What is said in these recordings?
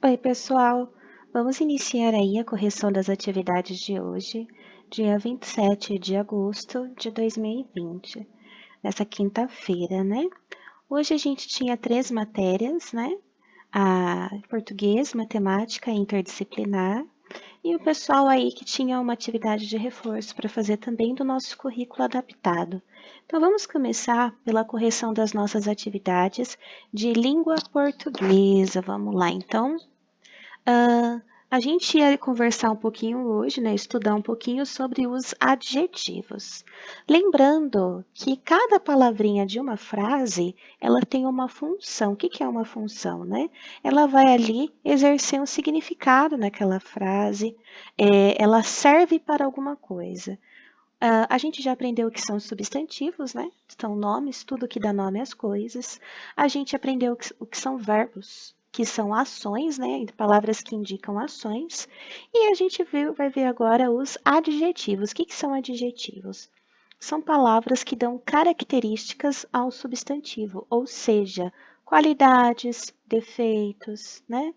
Oi, pessoal! Vamos iniciar aí a correção das atividades de hoje, dia 27 de agosto de 2020, nessa quinta-feira, né? Hoje a gente tinha 3 matérias, né? A português, matemática e interdisciplinar, e o pessoal aí que tinha uma atividade de reforço para fazer também do nosso currículo adaptado. Então vamos começar pela correção das nossas atividades de língua portuguesa. Vamos lá, então. A gente ia conversar um pouquinho hoje, né, estudar um pouquinho sobre os adjetivos. Lembrando que cada palavrinha de uma frase, ela tem uma função. O que que é uma função, né? Ela vai ali exercer um significado naquela frase, ela serve para alguma coisa. A gente já aprendeu o que são substantivos, né? São nomes, tudo que dá nome às coisas. A gente aprendeu o que são verbos, que são ações, né? Palavras que indicam ações. E a gente vai ver agora os adjetivos. O que são adjetivos? São palavras que dão características ao substantivo, ou seja, qualidades, defeitos, né?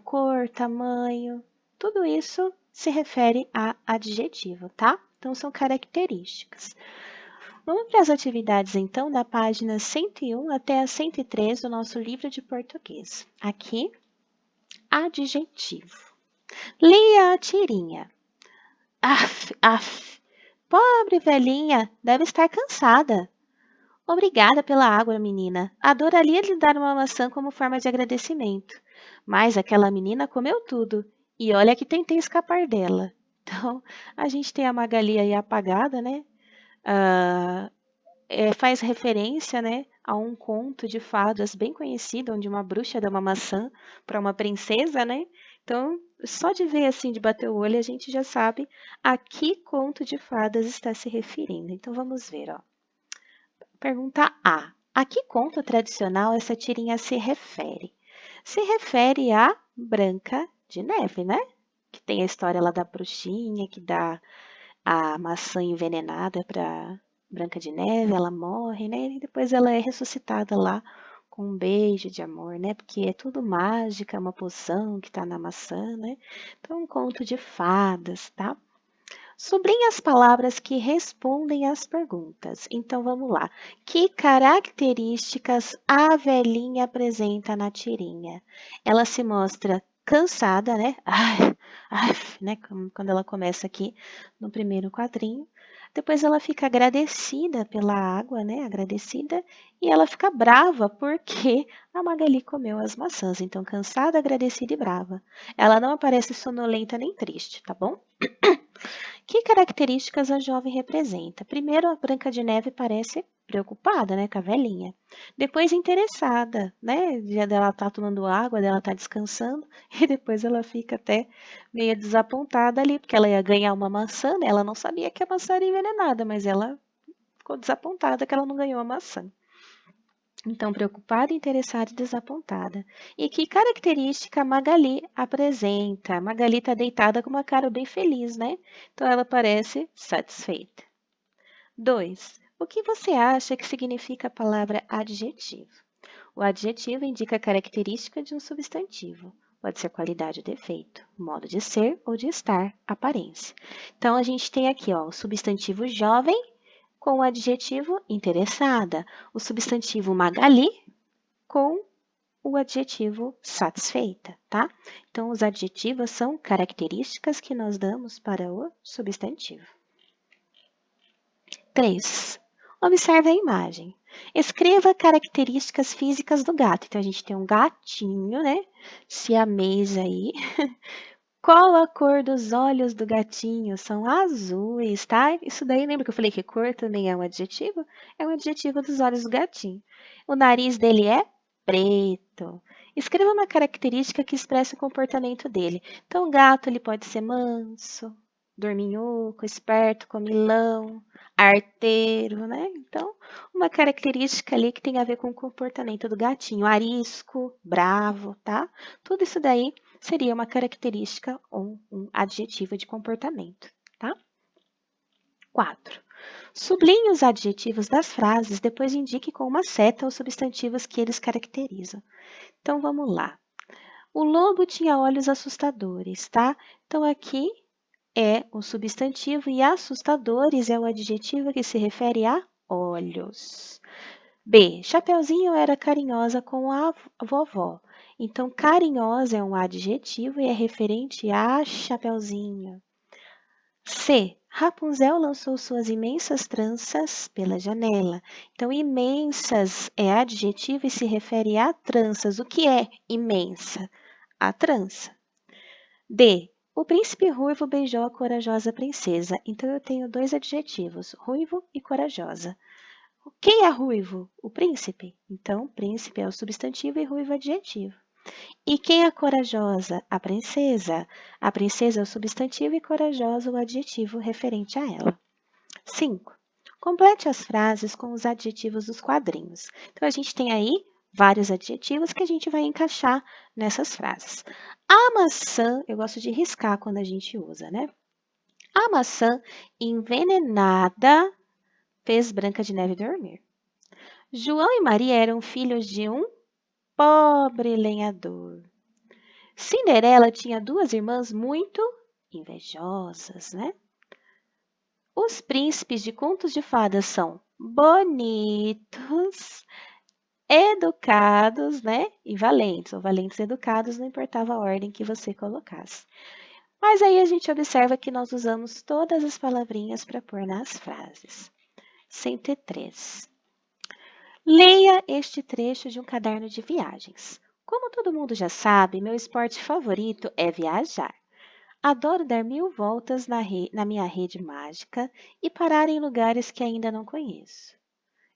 Cor, tamanho, tudo isso se refere a adjetivo, tá? Então, são características. Vamos para as atividades, então, da página 101 até a 103 do nosso livro de português. Aqui, adjetivo. Leia a tirinha. Af, pobre velhinha, deve estar cansada. Obrigada pela água, menina. Adoraria lhe dar uma maçã como forma de agradecimento. Mas aquela menina comeu tudo. E olha que tentei escapar dela. Então, a gente tem a Magali aí apagada, né? Faz referência, né, a um conto de fadas bem conhecido, onde uma bruxa dá uma maçã para uma princesa, né? Então, só de ver assim, de bater o olho, a gente já sabe a que conto de fadas está se referindo. Então, vamos ver, ó. Pergunta A. A que conto tradicional essa tirinha se refere? Se refere a Branca de Neve, né? Que tem a história lá da bruxinha que dá a maçã envenenada para Branca de Neve, ela morre, né? E depois ela é ressuscitada lá com um beijo de amor, né? Porque é tudo mágica, uma poção que está na maçã, né? Então, um conto de fadas, tá? Sublinhe as palavras que respondem às perguntas. Então, vamos lá. Que características a velhinha apresenta na tirinha? Ela se mostra cansada, né? Ai, né? Quando ela começa aqui no primeiro quadrinho. Depois ela fica agradecida pela água, né? Agradecida. E ela fica brava porque a Magali comeu as maçãs. Então, cansada, agradecida e brava. Ela não aparece sonolenta nem triste, tá bom? Que características a jovem representa? Primeiro, a Branca de Neve parece preocupada, né, com a velhinha. Depois, interessada, né, dela tá tomando água, dela tá descansando, e depois ela fica até meio desapontada ali, porque ela ia ganhar uma maçã, né, ela não sabia que a maçã era envenenada, mas ela ficou desapontada que ela não ganhou a maçã. Então, preocupada, interessada e desapontada. E que característica a Magali apresenta? A Magali está deitada com uma cara bem feliz, né? Então, ela parece satisfeita. 2. O que você acha que significa a palavra adjetivo? O adjetivo indica a característica de um substantivo. Pode ser qualidade ou defeito, modo de ser ou de estar, aparência. Então, a gente tem aqui ó, o substantivo jovem com o adjetivo interessada, o substantivo Magali com o adjetivo satisfeita, tá? Então, os adjetivos são características que nós damos para o substantivo. 3. Observe a imagem. Escreva características físicas do gato. Então, a gente tem um gatinho, né? Siamês aí. Qual a cor dos olhos do gatinho? São azuis, tá? Isso daí, lembra que eu falei que cor também é um adjetivo? É um adjetivo dos olhos do gatinho. O nariz dele é preto. Escreva uma característica que expressa o comportamento dele. Então, o gato ele pode ser manso, dorminhoco, esperto, comilão, arteiro, né? Então, uma característica ali que tem a ver com o comportamento do gatinho. Arisco, bravo, tá? Tudo isso daí seria uma característica ou um adjetivo de comportamento, tá? 4. Sublinhe os adjetivos das frases, depois indique com uma seta os substantivos que eles caracterizam. Então, vamos lá. O lobo tinha olhos assustadores, tá? Então, aqui é o substantivo e assustadores é o adjetivo que se refere a olhos. B. Chapeuzinho era carinhosa com a vovó. Então, carinhosa é um adjetivo e é referente a Chapeuzinho. C. Rapunzel lançou suas imensas tranças pela janela. Então, imensas é adjetivo e se refere a tranças. O que é imensa? A trança. D. O príncipe ruivo beijou a corajosa princesa. Então, eu tenho dois adjetivos, ruivo e corajosa. Quem é ruivo? O príncipe. Então, príncipe é o substantivo e ruivo é adjetivo. E quem é corajosa? A princesa. A princesa é o substantivo e corajosa o adjetivo referente a ela. 5. Complete as frases com os adjetivos dos quadrinhos. Então, a gente tem aí vários adjetivos que a gente vai encaixar nessas frases. A maçã, eu gosto de riscar quando a gente usa, né? A maçã envenenada fez Branca de Neve dormir. João e Maria eram filhos de um pobre lenhador. Cinderela tinha duas irmãs muito invejosas, né? Os príncipes de contos de fadas são bonitos, educados, né? E valentes, ou valentes educados, não importava a ordem que você colocasse. Mas aí a gente observa que nós usamos todas as palavrinhas para pôr nas frases. 103. Leia este trecho de um caderno de viagens. Como todo mundo já sabe, meu esporte favorito é viajar. Adoro dar 1000 voltas na minha rede mágica e parar em lugares que ainda não conheço.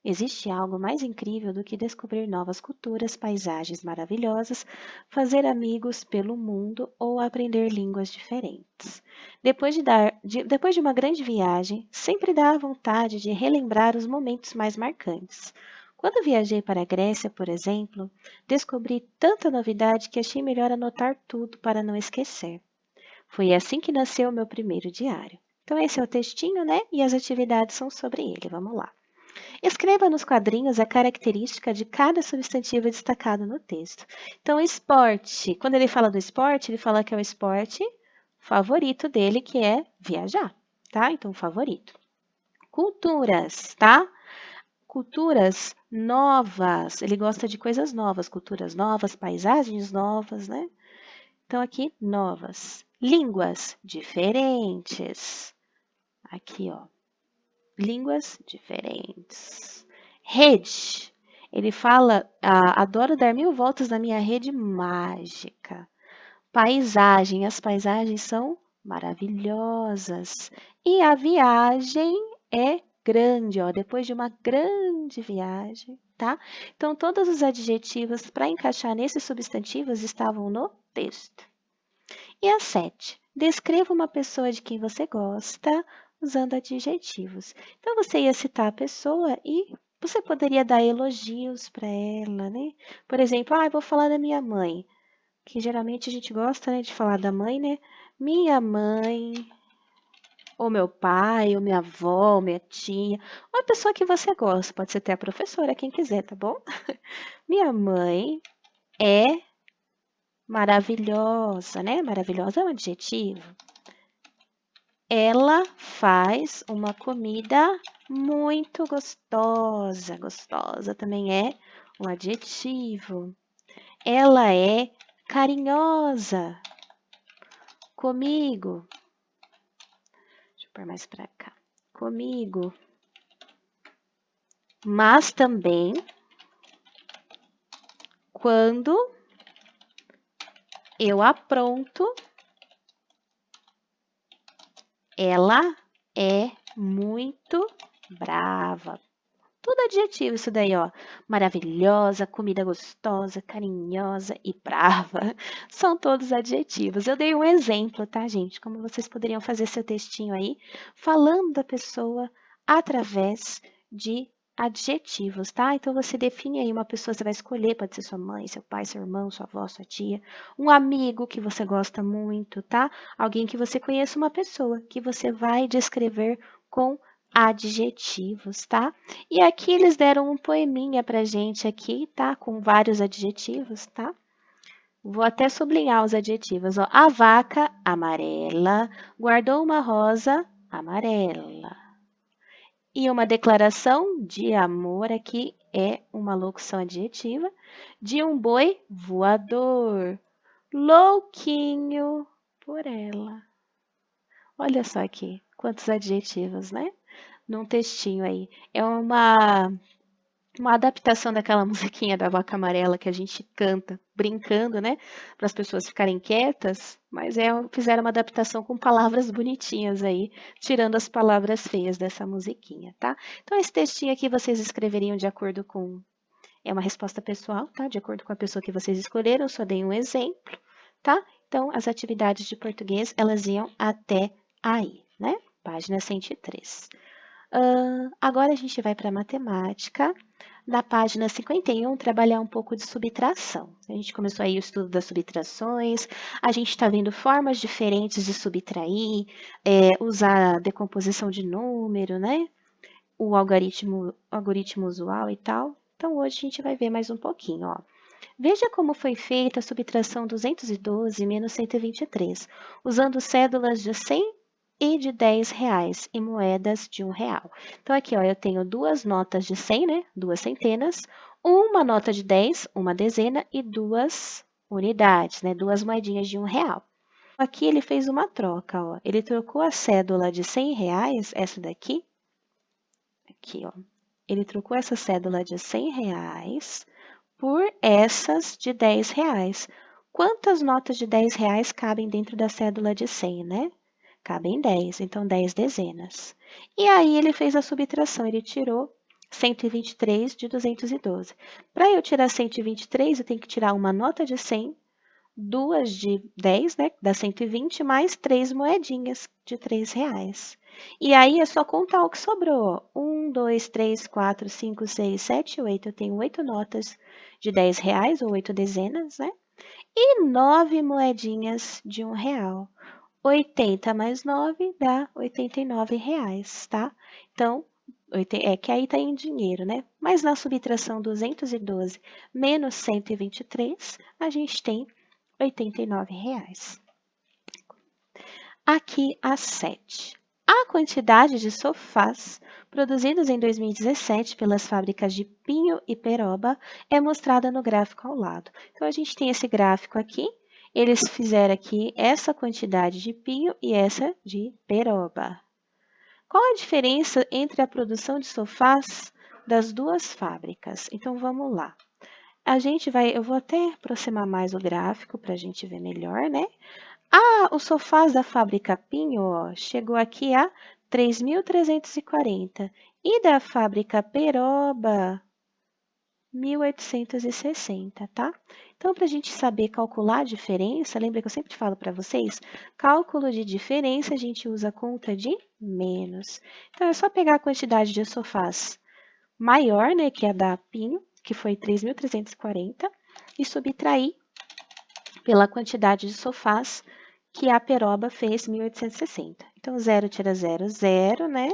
Existe algo mais incrível do que descobrir novas culturas, paisagens maravilhosas, fazer amigos pelo mundo ou aprender línguas diferentes. Depois de uma grande viagem, sempre dá a vontade de relembrar os momentos mais marcantes. Quando viajei para a Grécia, por exemplo, descobri tanta novidade que achei melhor anotar tudo para não esquecer. Foi assim que nasceu o meu primeiro diário. Então, esse é o textinho, né? E as atividades são sobre ele. Vamos lá. Escreva nos quadrinhos a característica de cada substantivo destacado no texto. Então, esporte. Quando ele fala do esporte, ele fala que é o esporte favorito dele, que é viajar, tá? Então, favorito. Culturas, tá? Culturas novas. Ele gosta de coisas novas, culturas novas, paisagens novas, né? Então, aqui, novas. Línguas diferentes. Aqui, ó. Línguas diferentes. Rede. Ele fala, adoro dar 1000 voltas na minha rede mágica. Paisagem. As paisagens são maravilhosas. E a viagem é grande, ó. Depois de uma grande viagem, tá? Então, todos os adjetivos para encaixar nesses substantivos estavam no texto. E a 7. Descreva uma pessoa de quem você gosta usando adjetivos. Então, você ia citar a pessoa e você poderia dar elogios para ela, né? Por exemplo, eu vou falar da minha mãe, que geralmente a gente gosta, né, de falar da mãe, né? Minha mãe, ou meu pai, ou minha avó, ou minha tia, uma pessoa que você gosta, pode ser até a professora, quem quiser, tá bom? Minha mãe é maravilhosa, né? Maravilhosa é um adjetivo. Ela faz uma comida muito gostosa. Gostosa também é um adjetivo. Ela é carinhosa comigo. Deixa eu pôr mais para cá. Comigo. Mas também quando eu apronto, ela é muito brava. Tudo adjetivo isso daí, ó. Maravilhosa, comida gostosa, carinhosa e brava. São todos adjetivos. Eu dei um exemplo, tá, gente? Como vocês poderiam fazer seu textinho aí, falando da pessoa através de adjetivos, tá? Então, você define aí uma pessoa, você vai escolher, pode ser sua mãe, seu pai, seu irmão, sua avó, sua tia, um amigo que você gosta muito, tá? Alguém que você conheça, uma pessoa que você vai descrever com adjetivos, tá? E aqui eles deram um poeminha pra gente aqui, tá? Com vários adjetivos, tá? Vou até sublinhar os adjetivos. Ó. A vaca amarela guardou uma rosa amarela. E uma declaração de amor aqui é uma locução adjetiva de um boi voador, louquinho por ela. Olha só aqui, quantos adjetivos, né? Num textinho aí. É uma adaptação daquela musiquinha da Vaca Amarela que a gente canta brincando, né? Para as pessoas ficarem quietas, mas fizeram uma adaptação com palavras bonitinhas aí, tirando as palavras feias dessa musiquinha, tá? Então, esse textinho aqui vocês escreveriam de acordo com. É uma resposta pessoal, tá? De acordo com a pessoa que vocês escolheram, eu só dei um exemplo, tá? Então, as atividades de português, elas iam até aí, né? Página 103. Agora a gente vai para matemática. Na página 51, trabalhar um pouco de subtração. A gente começou aí o estudo das subtrações, a gente está vendo formas diferentes de subtrair, usar a decomposição de número, né? O algoritmo usual e tal. Então, hoje a gente vai ver mais um pouquinho, ó. Veja como foi feita a subtração 212 menos 123, usando cédulas de 100 e de 10 reais e moedas de R$1. Então, aqui, ó, eu tenho duas notas de 100, né? Duas centenas, uma nota de 10, uma dezena e duas unidades, né? Duas moedinhas de R$1. Aqui ele fez uma troca, ó. Ele trocou a cédula de 100 reais, essa daqui, aqui, ó. Ele trocou essa cédula de 100 reais por essas de 10 reais. Quantas notas de 10 reais cabem dentro da cédula de 100, né? Cabem 10, então 10 dezenas. E aí ele fez a subtração, ele tirou 123 de 212. Para eu tirar 123, eu tenho que tirar uma nota de 100, duas de 10, né, dá 120, mais 3 moedinhas de 3 reais. E aí é só contar o que sobrou. 1, 2, 3, 4, 5, 6, 7, 8. Eu tenho 8 notas de 10 reais, ou 8 dezenas, né? E 9 moedinhas de R$1. 80 mais 9 dá 89 reais, tá? Então, é que aí está em dinheiro, né? Mas na subtração 212 menos 123, a gente tem 89 reais. Aqui a 7. A quantidade de sofás produzidos em 2017 pelas fábricas de Pinho e Peroba é mostrada no gráfico ao lado. Então, a gente tem esse gráfico aqui. Eles fizeram aqui essa quantidade de Pinho e essa de Peroba. Qual a diferença entre a produção de sofás das duas fábricas? Então, vamos lá. Eu vou até aproximar mais o gráfico para a gente ver melhor, né? Os sofás da fábrica Pinho, ó, chegou aqui a 3.340 e da fábrica Peroba, 1.860, tá? Então, para a gente saber calcular a diferença, lembra que eu sempre falo para vocês? Cálculo de diferença, a gente usa a conta de menos. Então, é só pegar a quantidade de sofás maior, né, que é a da Pinho, que foi 3.340, e subtrair pela quantidade de sofás que a Peroba fez 1.860. Então, 0 tira 0, 0, né?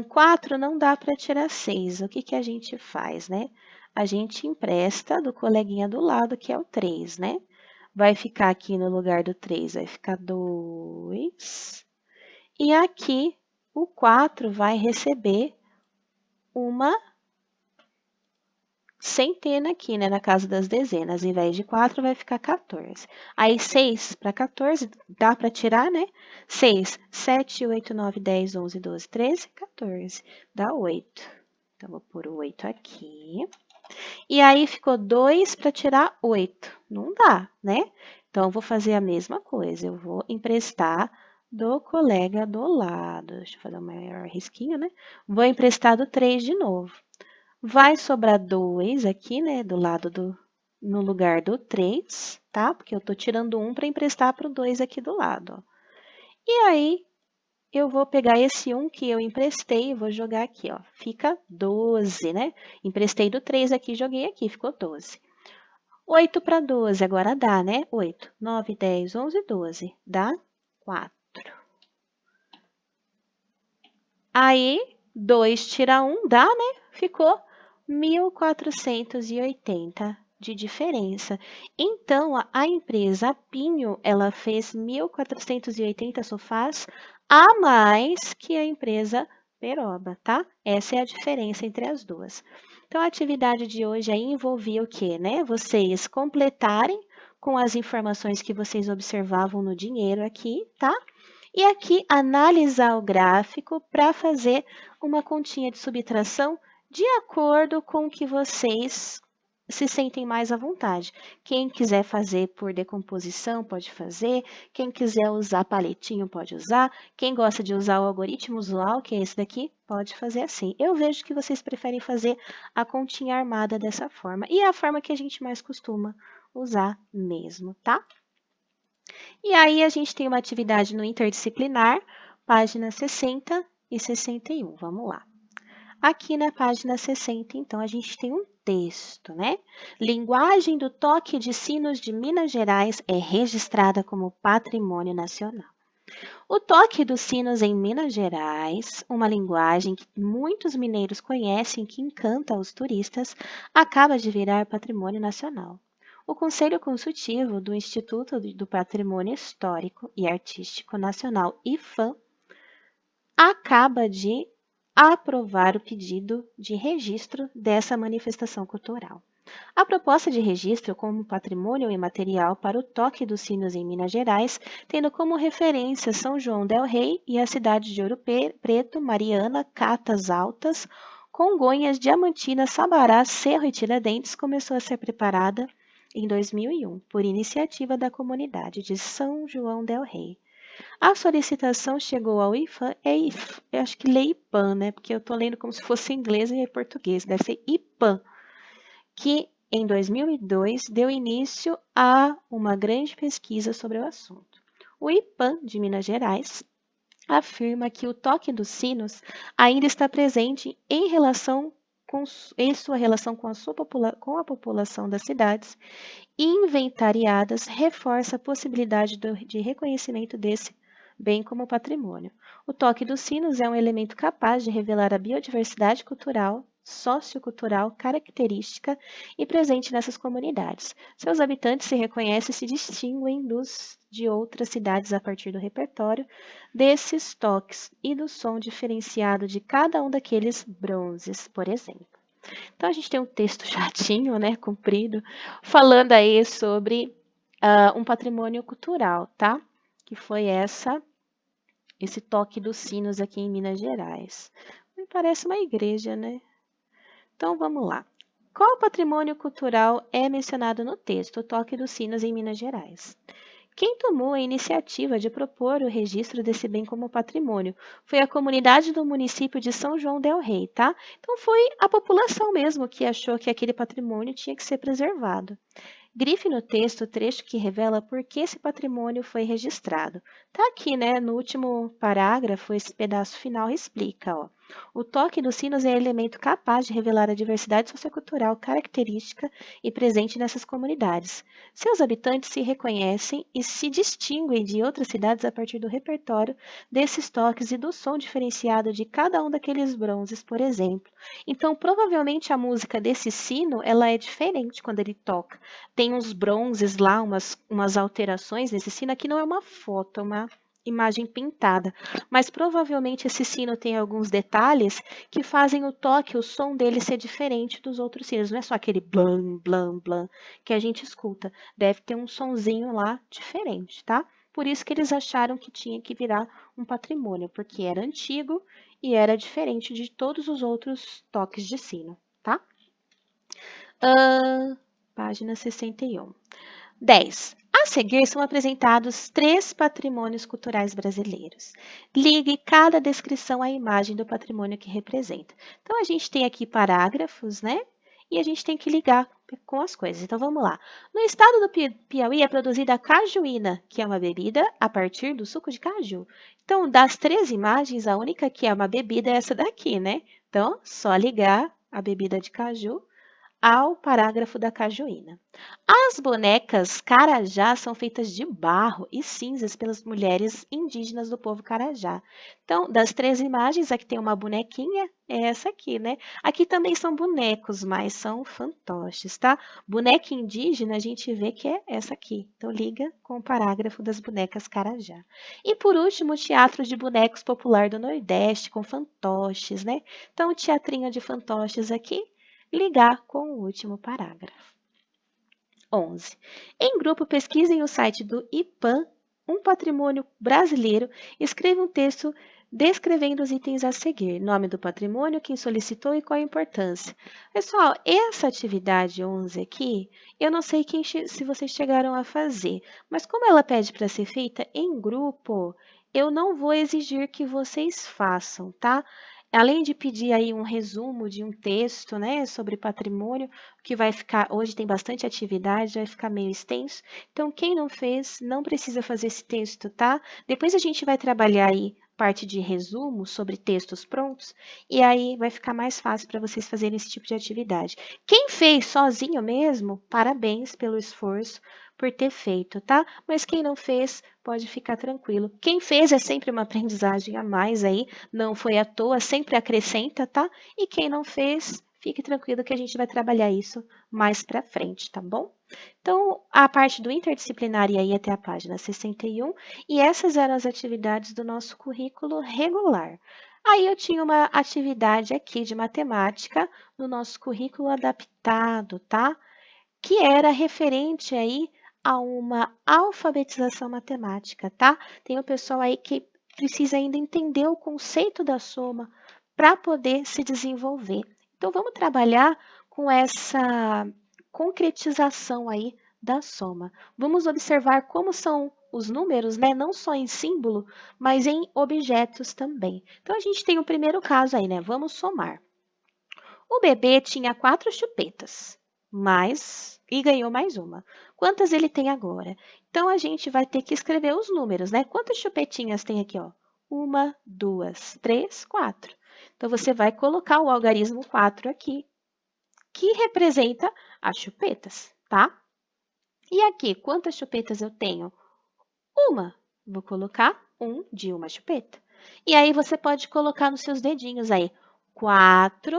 4 não dá para tirar 6. O que, que a gente faz, né? A gente empresta do coleguinha do lado, que é o 3, né? Vai ficar aqui no lugar do 3, vai ficar 2. E aqui, o 4 vai receber uma centena aqui, né, na casa das dezenas. Ao invés de 4, vai ficar 14. Aí, 6 para 14, dá para tirar, né? 6, 7, 8, 9, 10, 11, 12, 13, 14. Dá 8. Então, vou pôr o 8 aqui. E aí, ficou 2 para tirar 8. Não dá, né? Então, eu vou fazer a mesma coisa. Eu vou emprestar do colega do lado. Deixa eu fazer um maior risquinho, né? Vou emprestar do 3 de novo. Vai sobrar 2 aqui, né, no lugar do 3, tá? Porque eu tô tirando 1 para emprestar para o 2 aqui do lado, ó. E aí, eu vou pegar esse 1 que eu emprestei e vou jogar aqui, ó. Fica 12, né? Emprestei do 3 aqui, joguei aqui, ficou 12. 8 para 12, agora dá, né? 8, 9, 10, 11, 12. Dá 4. Aí, 2 tira 1, dá, né? Ficou 1.480 de diferença. Então, a empresa Pinho, ela fez 1.480 sofás a mais que a empresa Peroba, tá? Essa é a diferença entre as duas. Então, a atividade de hoje aí envolvia o quê, né? Vocês completarem com as informações que vocês observavam no dinheiro aqui, tá? E aqui analisar o gráfico para fazer uma continha de subtração de acordo com o que vocês se sentem mais à vontade. Quem quiser fazer por decomposição pode fazer, quem quiser usar palitinho pode usar, quem gosta de usar o algoritmo usual, que é esse daqui, pode fazer assim. Eu vejo que vocês preferem fazer a continha armada dessa forma, e é a forma que a gente mais costuma usar mesmo, tá? E aí a gente tem uma atividade no interdisciplinar, página 60 e 61. Vamos lá. Aqui na página 60, então, a gente tem um texto, né? Linguagem do toque de sinos de Minas Gerais é registrada como patrimônio nacional. O toque dos sinos em Minas Gerais, uma linguagem que muitos mineiros conhecem que encanta os turistas, acaba de virar patrimônio nacional. O Conselho Consultivo do Instituto do Patrimônio Histórico e Artístico Nacional, IFAM, acaba de aprovar o pedido de registro dessa manifestação cultural. A proposta de registro como patrimônio imaterial para o toque dos sinos em Minas Gerais, tendo como referência São João del Rei e a cidade de Ouro Preto, Mariana, Catas Altas, Congonhas, Diamantina, Sabará, Cerro e Tiradentes, começou a ser preparada em 2001, por iniciativa da comunidade de São João del Rei. A solicitação chegou ao IFAM, eu acho que lê IPAM, né? Porque eu estou lendo como se fosse inglês e é português, deve ser IPAM, que em 2002 deu início a uma grande pesquisa sobre o assunto. O IPAM de Minas Gerais afirma que o toque dos sinos ainda está presente em sua relação com a população das cidades inventariadas, reforça a possibilidade de reconhecimento desse bem como patrimônio. O toque dos sinos é um elemento capaz de revelar a biodiversidade cultural, sociocultural, característica e presente nessas comunidades. Seus habitantes se reconhecem e se distinguem de outras cidades a partir do repertório desses toques e do som diferenciado de cada um daqueles bronzes, por exemplo. Então, a gente tem um texto chatinho, né, comprido, falando aí sobre um patrimônio cultural, tá? Que foi esse toque dos sinos aqui em Minas Gerais. Me parece uma igreja, né? Então, vamos lá. Qual patrimônio cultural é mencionado no texto, o toque dos sinos em Minas Gerais? Quem tomou a iniciativa de propor o registro desse bem como patrimônio foi a comunidade do município de São João del Rei, tá? Então foi a população mesmo que achou que aquele patrimônio tinha que ser preservado. Grife no texto o trecho que revela por que esse patrimônio foi registrado. Tá aqui, né? No último parágrafo, esse pedaço final explica, ó. O toque dos sinos é elemento capaz de revelar a diversidade sociocultural característica e presente nessas comunidades. Seus habitantes se reconhecem e se distinguem de outras cidades a partir do repertório desses toques e do som diferenciado de cada um daqueles bronzes, por exemplo. Então, provavelmente a música desse sino, ela é diferente quando ele toca. Tem uns bronzes lá, umas alterações nesse sino. Aqui não é uma foto, é uma imagem pintada. Mas provavelmente esse sino tem alguns detalhes que fazem o toque, o som dele ser diferente dos outros sinos. Não é só aquele blam, blam, blam que a gente escuta. Deve ter um sonzinho lá diferente, tá? Por isso que eles acharam que tinha que virar um patrimônio, porque era antigo e era diferente de todos os outros toques de sino, tá? Página 61. 10. A seguir são apresentados 3 patrimônios culturais brasileiros. Ligue cada descrição à imagem do patrimônio que representa. Então, a gente tem aqui parágrafos, né? E a gente tem que ligar com as coisas. Então, vamos lá. No estado do Piauí é produzida a cajuína, que é uma bebida a partir do suco de caju. Então, das 3 imagens, a única que é uma bebida é essa daqui, né? Então, só ligar a bebida de caju ao parágrafo da cajuína. As bonecas Carajá são feitas de barro e cinzas pelas mulheres indígenas do povo Carajá. Então, das 3 imagens, aqui tem uma bonequinha, é essa aqui, né? Aqui também são bonecos, mas são fantoches, tá? Boneca indígena, a gente vê que é essa aqui. Então, liga com o parágrafo das bonecas Carajá. E, por último, o teatro de bonecos popular do Nordeste, com fantoches, né? Então, o teatrinho de fantoches aqui, ligar com o último parágrafo. 11. Em grupo, pesquisem o site do IPAM, um patrimônio brasileiro, escreva um texto descrevendo os itens a seguir, nome do patrimônio, quem solicitou e qual a importância. Pessoal, essa atividade 11 aqui, eu não sei se vocês chegaram a fazer, mas como ela pede para ser feita em grupo, eu não vou exigir que vocês façam, tá? Além de pedir aí um resumo de um texto, né, sobre patrimônio, que vai ficar, hoje tem bastante atividade, vai ficar meio extenso. Então, quem não fez, não precisa fazer esse texto, tá? Depois a gente vai trabalhar aí parte de resumo sobre textos prontos, e aí vai ficar mais fácil para vocês fazerem esse tipo de atividade. Quem fez sozinho mesmo, parabéns pelo esforço por ter feito, tá? Mas quem não fez, pode ficar tranquilo. Quem fez é sempre uma aprendizagem a mais aí, não foi à toa, sempre acrescenta, tá? E quem não fez, fique tranquilo que a gente vai trabalhar isso mais para frente, tá bom? Então, a parte do interdisciplinar ia aí até a página 61, e essas eram as atividades do nosso currículo regular. Aí eu tinha uma atividade aqui de matemática no nosso currículo adaptado, tá? Que era referente aí a uma alfabetização matemática, tá? Tem o pessoal aí que precisa ainda entender o conceito da soma para poder se desenvolver. Então, vamos trabalhar com essa concretização aí da soma. Vamos observar como são os números, né? Não só em símbolo, mas em objetos também. Então, a gente tem o primeiro caso aí, né? Vamos somar. O bebê tinha 4 chupetas, e ganhou mais uma. Quantas ele tem agora? Então, a gente vai ter que escrever os números, né? Quantas chupetinhas tem aqui, ó? 1, 2, 3, 4. Então, você vai colocar o algarismo 4 aqui, que representa as chupetas, tá? E aqui, quantas chupetas eu tenho? Uma. Vou colocar de uma chupeta. E aí, você pode colocar nos seus dedinhos aí, 4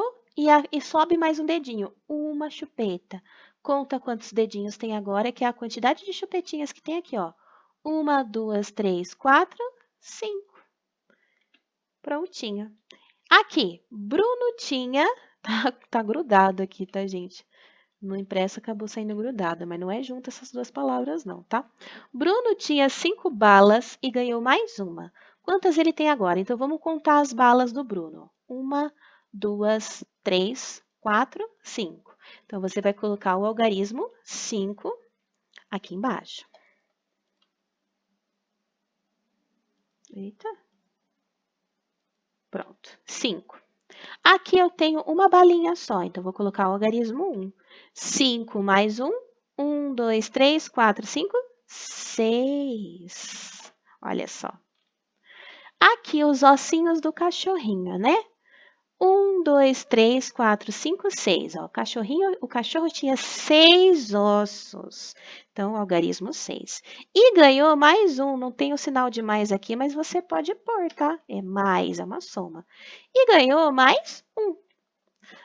e sobe mais um dedinho, uma chupeta. Conta quantos dedinhos tem agora, que é a quantidade de chupetinhas que tem aqui, ó. 1, 2, 3, 4, 5. Prontinho. Aqui, Bruno tinha... Tá grudado aqui, tá, gente? No impresso acabou saindo grudada, mas não é junto essas duas palavras não, tá? Bruno tinha 5 balas e ganhou mais uma. Quantas ele tem agora? Então, vamos contar as balas do Bruno. 1, 2, 3, 4, 5. Então, você vai colocar o algarismo 5 aqui embaixo. Eita. Pronto, 5. Aqui eu tenho uma balinha só, então vou colocar o algarismo 1. 5 mais 1, 1, 2, 3, 4, 5, 6. Olha só. Aqui os ossinhos do cachorrinho, né? 1, 2, 3, 4, 5, 6. Ó, o cachorro tinha 6 ossos. Então, algarismo 6. E ganhou mais um. Não tem o sinal de mais aqui, mas você pode pôr, tá? É mais, é uma soma. E ganhou mais um.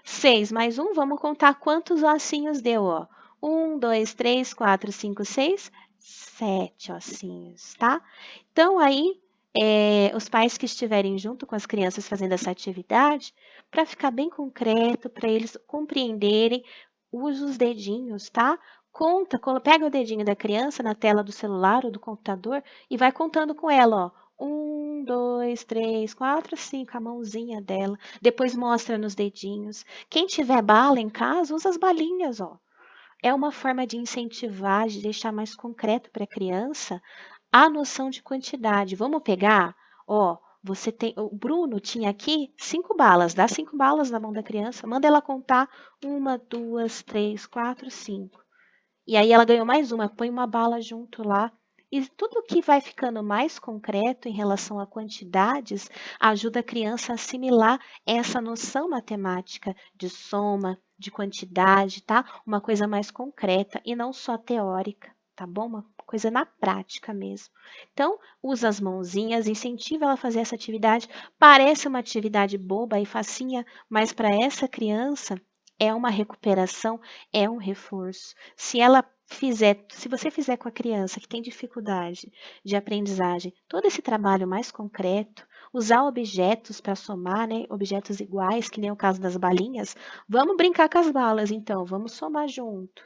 6 mais 1, vamos contar quantos ossinhos deu, ó. 1, 2, 3, 4, 5, 6, 7 ossinhos, tá? Então, aí, os pais que estiverem junto com as crianças fazendo essa atividade, para ficar bem concreto, para eles compreenderem, use os dedinhos, tá? Conta, pega o dedinho da criança na tela do celular ou do computador e vai contando com ela, ó. 1, 2, 3, 4, 5, a mãozinha dela. Depois mostra nos dedinhos. Quem tiver bala em casa, usa as balinhas, ó. É uma forma de incentivar, de deixar mais concreto para a criança a noção de quantidade. Vamos pegar? Ó, o Bruno tinha aqui 5 balas. Dá 5 balas na mão da criança. Manda ela contar 1, 2, 3, 4, 5. E aí ela ganhou mais uma. Põe uma bala junto lá. E tudo que vai ficando mais concreto em relação a quantidades ajuda a criança a assimilar essa noção matemática de soma, de quantidade, tá? Uma coisa mais concreta e não só teórica, tá bom? Uma coisa na prática mesmo. Então, usa as mãozinhas, incentiva ela a fazer essa atividade. Parece uma atividade boba e facinha, mas para essa criança é uma recuperação, é um reforço. Se você fizer com a criança que tem dificuldade de aprendizagem, todo esse trabalho mais concreto, usar objetos para somar, né? Objetos iguais, que nem o caso das balinhas. Vamos brincar com as balas, então, vamos somar junto.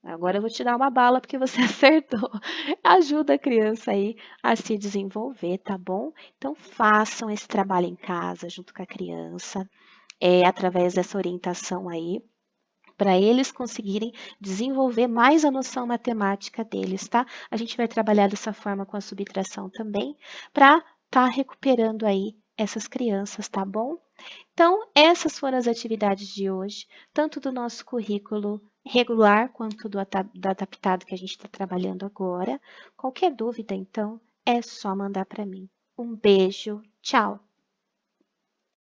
Agora eu vou te dar uma bala porque você acertou. Ajuda a criança aí a se desenvolver, tá bom? Então façam esse trabalho em casa junto com a criança, através dessa orientação aí, para eles conseguirem desenvolver mais a noção matemática deles, tá? A gente vai trabalhar dessa forma com a subtração também, para estar recuperando aí essas crianças, tá bom? Então, essas foram as atividades de hoje, tanto do nosso currículo regular quanto do adaptado que a gente está trabalhando agora. Qualquer dúvida, então, é só mandar para mim. Um beijo, tchau!